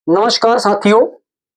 नमस्कार साथियों।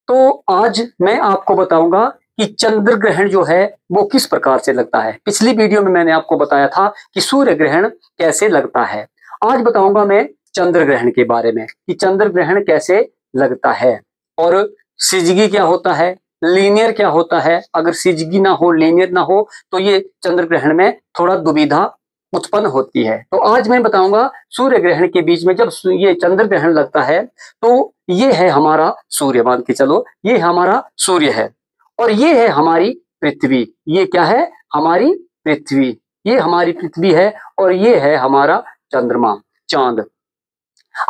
तो आज मैं आपको बताऊंगा कि चंद्र ग्रहण जो है वो किस प्रकार से लगता है। पिछली वीडियो में मैंने आपको बताया था कि सूर्य ग्रहण कैसे लगता है। आज बताऊंगा मैं चंद्र ग्रहण के बारे में कि चंद्र ग्रहण कैसे लगता है और सिजगी क्या होता है, लीनियर क्या होता है। अगर सिजगी ना हो, लीनियर ना हो तो ये चंद्र ग्रहण में थोड़ा दुविधा उत्पन्न होती है। तो आज मैं बताऊंगा सूर्य ग्रहण के बीच में जब ये चंद्र ग्रहण लगता है तो ये है हमारा सूर्य, मान के चलो ये हमारा सूर्य है और ये है हमारी पृथ्वी। ये क्या है? हमारी पृथ्वी। ये हमारी पृथ्वी है और ये है हमारा चंद्रमा, चांद।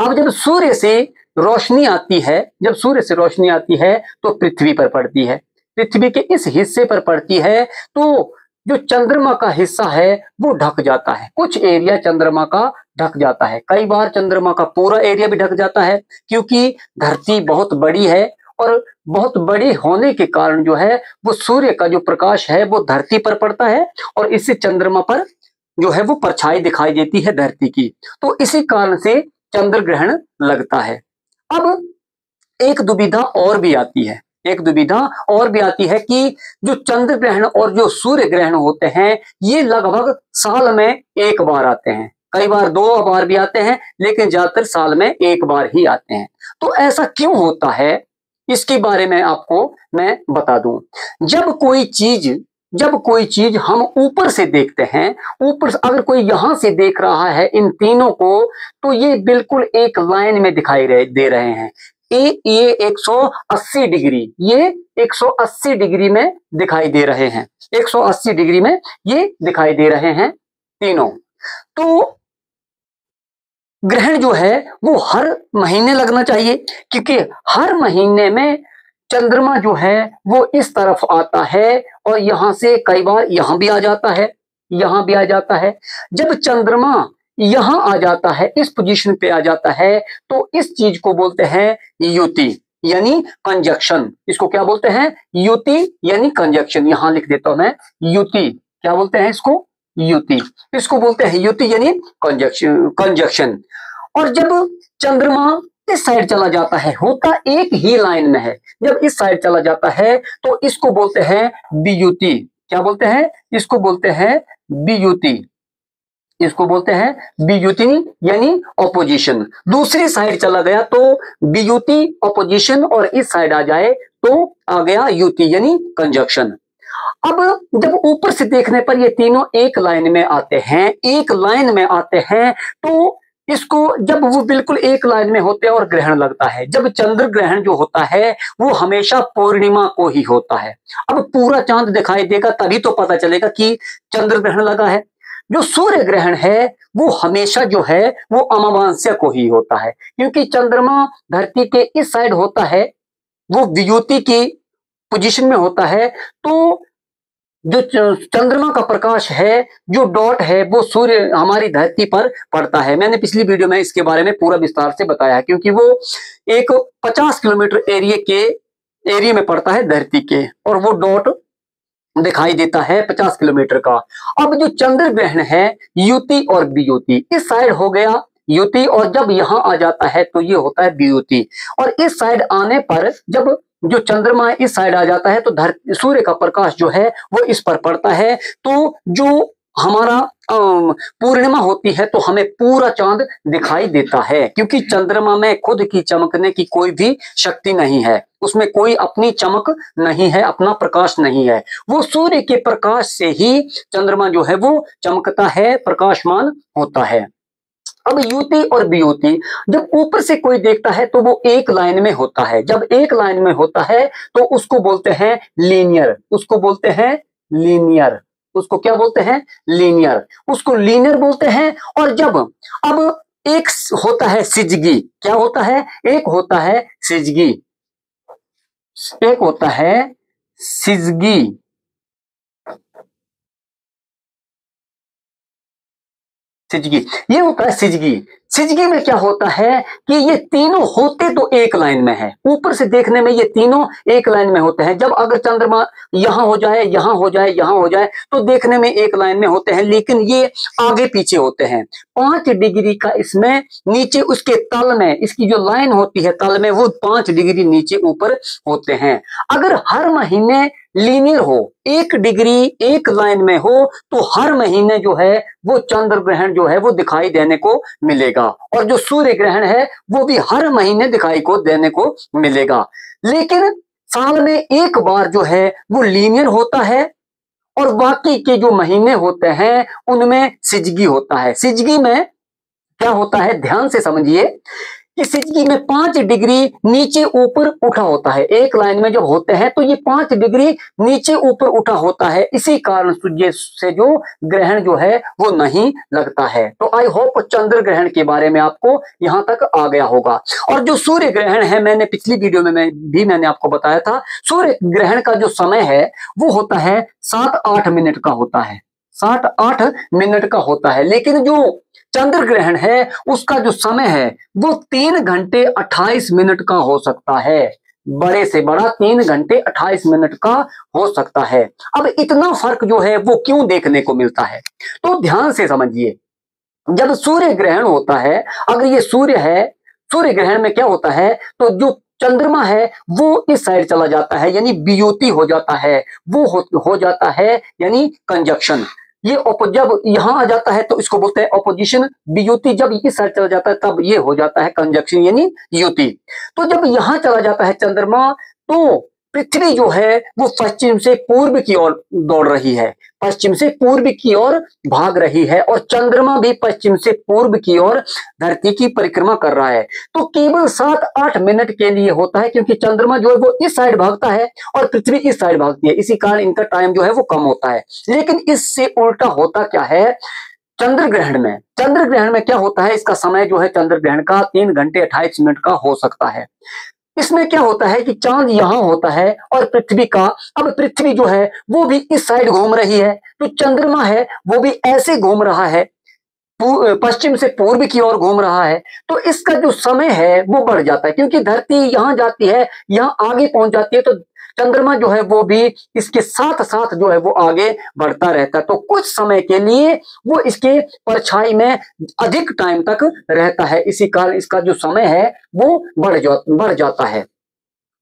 अब जब सूर्य से रोशनी आती है, जब सूर्य से रोशनी आती है तो पृथ्वी पर पड़ती है। पृथ्वी के इस हिस्से पर पड़ती है तो जो चंद्रमा का हिस्सा है वो ढक जाता है। कुछ एरिया चंद्रमा का ढक जाता है, कई बार चंद्रमा का पूरा एरिया भी ढक जाता है, क्योंकि धरती बहुत बड़ी है और बहुत बड़ी होने के कारण जो है वो सूर्य का जो प्रकाश है वो धरती पर पड़ता है और इससे चंद्रमा पर जो है वो परछाई दिखाई देती है धरती की। तो इसी कारण से चंद्र ग्रहण लगता है। अब एक दुविधा और भी आती है, एक दुविधा और भी आती है कि जो चंद्र ग्रहण और जो सूर्य ग्रहण होते हैं ये लगभग साल में एक बार आते हैं। कई बार दो बार भी आते हैं लेकिन ज्यादातर साल में एक बार ही आते हैं। तो ऐसा क्यों होता है इसके बारे में आपको मैं बता दूं। जब कोई चीज जब कोई चीज हम ऊपर से देखते हैं, ऊपर से अगर कोई यहां से देख रहा है इन तीनों को, तो ये बिल्कुल एक लाइन में दिखाई दे रहे हैं। ये 180 डिग्री, ये 180 डिग्री में दिखाई दे रहे हैं। 180 डिग्री में ये दिखाई दे रहे हैं तीनों। तो ग्रहण जो है वो हर महीने लगना चाहिए, क्योंकि हर महीने में चंद्रमा जो है वो इस तरफ आता है और यहां से कई बार यहां भी आ जाता है, यहां भी आ जाता है। जब चंद्रमा यहां आ जाता है, इस पोजीशन पे आ जाता है, तो इस चीज को बोलते हैं युति यानी कंजक्शन। इसको क्या बोलते हैं? युति यानी कंजक्शन। यहां लिख देता हूं मैं, युति। क्या बोलते हैं इसको? युति। इसको बोलते हैं युति यानी कंजक्शन, कंजक्शन। और जब चंद्रमा इस साइड चला जाता है, होता एक ही लाइन में है, जब इस साइड चला जाता है तो इसको बोलते हैं वियुति। क्या बोलते हैं? इसको बोलते हैं वियुति। इसको बोलते हैं वियुति यानी ऑपोजिशन। दूसरी साइड चला गया तो वियुति ऑपोजिशन, और इस साइड आ जाए तो आ गया युति यानी कंजक्शन। अब जब ऊपर से देखने पर ये तीनों एक लाइन में आते हैं, एक लाइन में आते हैं, तो इसको जब वो बिल्कुल एक लाइन में होते हैं और ग्रहण लगता है। जब चंद्र ग्रहण जो होता है वो हमेशा पूर्णिमा को ही होता है। अब पूरा चांद दिखाई देगा तभी तो पता चलेगा कि चंद्र ग्रहण लगा है। जो सूर्य ग्रहण है वो हमेशा जो है वो अमावस्या को ही होता है, क्योंकि चंद्रमा धरती के इस साइड होता है, वो वियुति की पोजीशन में होता है। तो जो चंद्रमा का प्रकाश है, जो डॉट है, वो सूर्य हमारी धरती पर पड़ता है। मैंने पिछली वीडियो में इसके बारे में पूरा विस्तार से बताया है, क्योंकि वो एक 50 किलोमीटर एरिया में पड़ता है धरती के, और वो डॉट दिखाई देता है 50 किलोमीटर का। अब जो चंद्र ग्रहण है युति और वियुति, इस साइड हो गया युति और जब यहां आ जाता है तो ये होता है वियुति। और इस साइड आने पर जब जो चंद्रमा इस साइड आ जाता है तो सूर्य का प्रकाश जो है वो इस पर पड़ता है। तो जो हमारा पूर्णिमा होती है तो हमें पूरा चांद दिखाई देता है, क्योंकि चंद्रमा में खुद की चमकने की कोई भी शक्ति नहीं है, उसमें कोई अपनी चमक नहीं है, अपना प्रकाश नहीं है। वो सूर्य के प्रकाश से ही चंद्रमा जो है वो चमकता है, प्रकाशमान होता है। अब युति और वियुति जब ऊपर से कोई देखता है तो वो एक लाइन में होता है। जब एक लाइन में होता है तो उसको बोलते हैं लीनियर, उसको बोलते हैं लीनियर। उसको क्या बोलते हैं? लीनियर। उसको लीनियर बोलते हैं। और जब अब एक होता है सिजगी। क्या होता है? एक होता है सिजगी, एक होता है सिजगी। सिजगी, ये होता है सिजगी। सिजगी में क्या होता है कि ये तीनों होते तो एक लाइन में है, ऊपर से देखने में ये तीनों एक लाइन में होते हैं। जब अगर चंद्रमा यहां हो जाए, यहां हो जाए, यहां हो जाए तो देखने में एक लाइन में होते हैं, लेकिन ये आगे पीछे होते हैं। 5 डिग्री का इसमें नीचे उसके तल में, इसकी जो लाइन होती है तल में, वो 5 डिग्री नीचे ऊपर होते हैं। अगर हर महीने लीनियर हो, 1 डिग्री एक लाइन में हो, तो हर महीने जो है वो चंद्र ग्रहण जो है वो दिखाई देने को मिलेगा, और जो सूर्य ग्रहण है वो भी हर महीने दिखाई को देने को मिलेगा। लेकिन साल में एक बार जो है वो लीनियर होता है, और बाकी के जो महीने होते हैं उनमें सिजगी होता है। सिजगी में क्या होता है, ध्यान से समझिए कि सिजगी में 5 डिग्री नीचे ऊपर उठा होता है। एक लाइन में जब होते हैं तो ये 5 डिग्री नीचे ऊपर उठा होता है, इसी कारण सूर्य से जो ग्रहण जो है वो नहीं लगता है। तो आई होप चंद्र ग्रहण के बारे में आपको यहां तक आ गया होगा। और जो सूर्य ग्रहण है, मैंने पिछली वीडियो में मैंने आपको बताया था, सूर्य ग्रहण का जो समय है वो होता है 7-8 मिनट का होता है, 7-8 मिनट का होता है। लेकिन जो चंद्र ग्रहण है उसका जो समय है वो 3 घंटे 28 मिनट का हो सकता है, बड़े से बड़ा 3 घंटे 28 मिनट का हो सकता है। अब इतना फर्क जो है वो क्यों देखने को मिलता है, तो ध्यान से समझिए। जब सूर्य ग्रहण होता है, अगर ये सूर्य है, सूर्य ग्रहण में क्या होता है, तो जो चंद्रमा है वो इस साइड चला जाता है, यानी वियोती हो जाता है, वो हो जाता है यानी कंजक्शन। ये जब यहां आ जाता है तो इसको बोलते हैं ऑपोजिशन। वियुति जब इस साइड चला जाता है तब ये हो जाता है कंजक्शन यानी युति। तो जब यहां चला जाता है चंद्रमा, तो पृथ्वी जो है वो पश्चिम से पूर्व की ओर दौड़ रही है, पश्चिम से पूर्व की ओर भाग रही है, और चंद्रमा भी पश्चिम से पूर्व की ओर धरती की परिक्रमा कर रहा है। तो केवल 7-8 मिनट के लिए होता है, क्योंकि चंद्रमा जो है वो इस साइड भागता है और पृथ्वी इस साइड भागती है, इसी कारण इनका टाइम जो है वो कम होता है। लेकिन इससे उल्टा होता क्या है, चंद्र ग्रहण में, चंद्र ग्रहण में क्या होता है, इसका समय जो है चंद्र ग्रहण का 3 घंटे 28 मिनट का हो सकता है। इसमें क्या होता है कि चांद यहां होता है और पृथ्वी का, अब पृथ्वी जो है वो भी इस साइड घूम रही है, तो चंद्रमा है वो भी ऐसे घूम रहा है, पश्चिम से पूर्व की ओर घूम रहा है। तो इसका जो समय है वो बढ़ जाता है, क्योंकि धरती यहां जाती है, यहां आगे पहुंच जाती है, तो चंद्रमा जो है वो भी इसके साथ साथ जो है वो आगे बढ़ता रहता है। तो कुछ समय के लिए वो इसके परछाई में अधिक टाइम तक रहता है, इसी कारण इसका जो समय है वो बढ़ जाता है।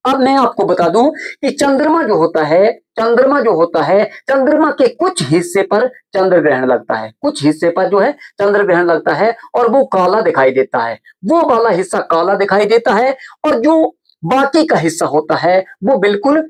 अब मैं आपको बता दूं कि चंद्रमा जो होता है, चंद्रमा जो होता है, चंद्रमा के कुछ हिस्से पर चंद्र ग्रहण लगता है, कुछ हिस्से पर जो है चंद्र ग्रहण लगता है, और वो काला दिखाई देता है, वो वाला हिस्सा काला दिखाई देता है, और जो बाकी का हिस्सा होता है वो बिल्कुल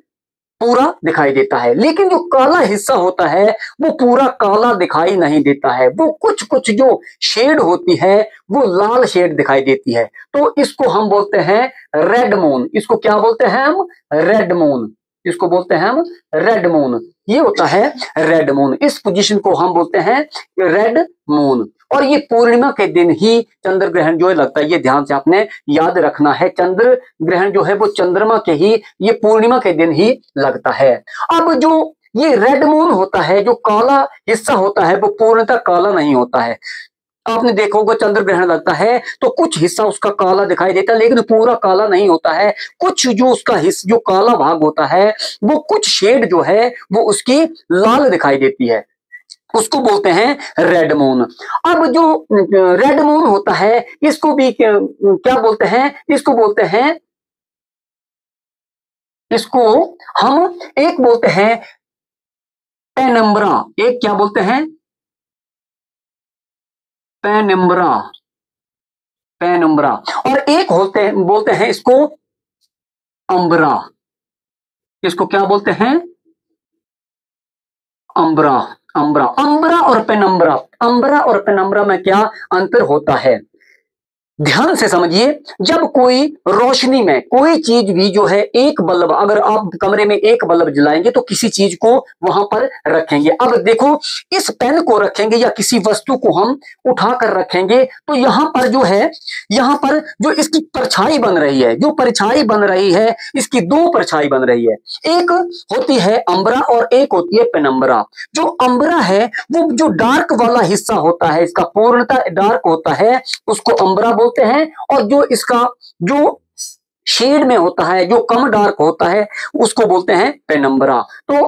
पूरा दिखाई देता है। लेकिन जो काला हिस्सा होता है वो पूरा काला दिखाई नहीं देता है, वो कुछ कुछ जो शेड होती है वो लाल शेड दिखाई देती है। तो इसको हम बोलते हैं रेड मून। इसको क्या बोलते हैं हम, रेड मून। इसको बोलते हैं हम रेड मून, ये होता है रेड मून। इस पोजीशन को हम बोलते हैं रेड मून। और ये पूर्णिमा के दिन ही चंद्र ग्रहण जो है लगता है, ये ध्यान से आपने याद रखना है। चंद्र ग्रहण जो है वो चंद्रमा के ही, ये पूर्णिमा के दिन ही लगता है। अब जो ये रेड मून होता है, जो काला हिस्सा होता है वो पूर्णतः काला नहीं होता है। आपने देखा होगा चंद्र ग्रहण लगता है तो कुछ हिस्सा उसका काला दिखाई देता है, लेकिन पूरा काला नहीं होता है। कुछ जो उसका हिस्सा, जो काला भाग होता है, वो कुछ शेड जो है वो उसकी लाल दिखाई देती है, उसको बोलते हैं रेड मून। अब जो रेड मून होता है इसको भी क्या बोलते हैं, इसको बोलते हैं, इसको हम एक बोलते हैं पेनम्ब्रा, एक क्या बोलते हैं, पेनम्ब्रा, पेनम्ब्रा, और एक बोलते हैं इसको अंबरा। इसको क्या बोलते हैं, अंबरा, अंबरा। अंबरा और पेनम्ब्रा, अंबरा और पेनम्ब्रा में क्या अंतर होता है, ध्यान से समझिए, जब कोई रोशनी में कोई चीज भी जो है, एक बल्ब, अगर आप कमरे में एक बल्ब जलाएंगे तो किसी चीज को वहां पर रखेंगे। अब देखो, इस पेन को रखेंगे या किसी वस्तु को हम उठाकर रखेंगे तो यहां पर जो है, यहां पर जो इसकी परछाई बन रही है, जो परछाई बन रही है, इसकी दो परछाई बन रही है। एक होती है अम्बरा और एक होती है पेनम्बरा। जो अम्बरा है वो जो डार्क वाला हिस्सा होता है, इसका पूर्णतः डार्क होता है, उसको अम्बरा बोलते हैं। और जो इसका जो शेड में होता है, जो कम डार्क होता है, उसको बोलते हैं पेनम्बरा। तो